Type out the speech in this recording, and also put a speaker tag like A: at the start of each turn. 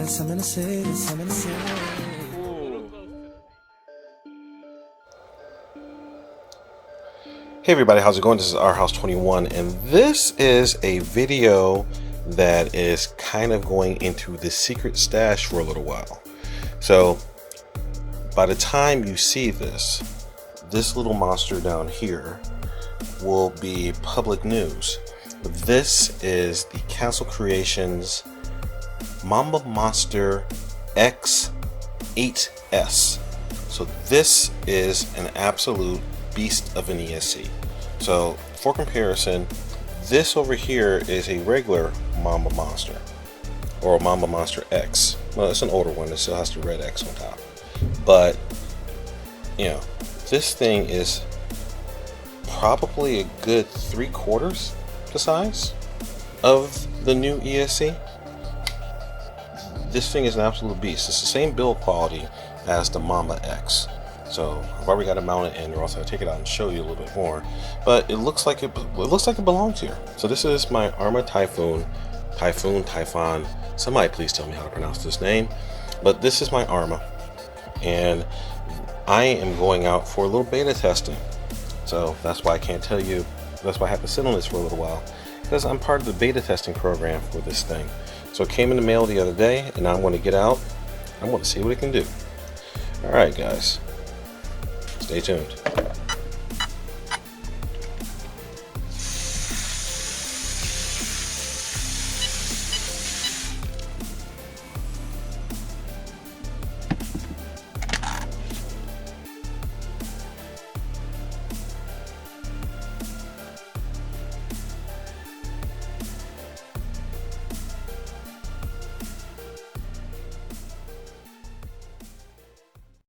A: Hey everybody, how's it going? This is ARRMA 21, and this is a video that is kind of going into the secret stash for a little while. So by the time you see this little monster down here will be public news. This is the Castle Creations Mamba Monster X 8S. So this is an absolute beast of an ESC. So for comparison, this over here is a regular Mamba Monster, or a Mamba Monster X. Well, it's an older one that still has the red X on top, but you know, this thing is probably a good 3/4 the size of the new ESC. This thing is an absolute beast. It's the same build quality as the Mamba X. So I've already got it mounted in, or else I'll take it out and show you a little bit more. But it looks like it belongs here. So this is my ARRMA Typhon. Somebody please tell me how to pronounce this name. But this is my ARRMA, and I am going out for a little beta testing. So that's why I can't tell you. That's why I have to sit on this for a little while, because I'm part of the beta testing program for this thing. So it came in the mail the other day, and I'm going to get out. I'm going to see what it can do. All right, guys. Stay tuned.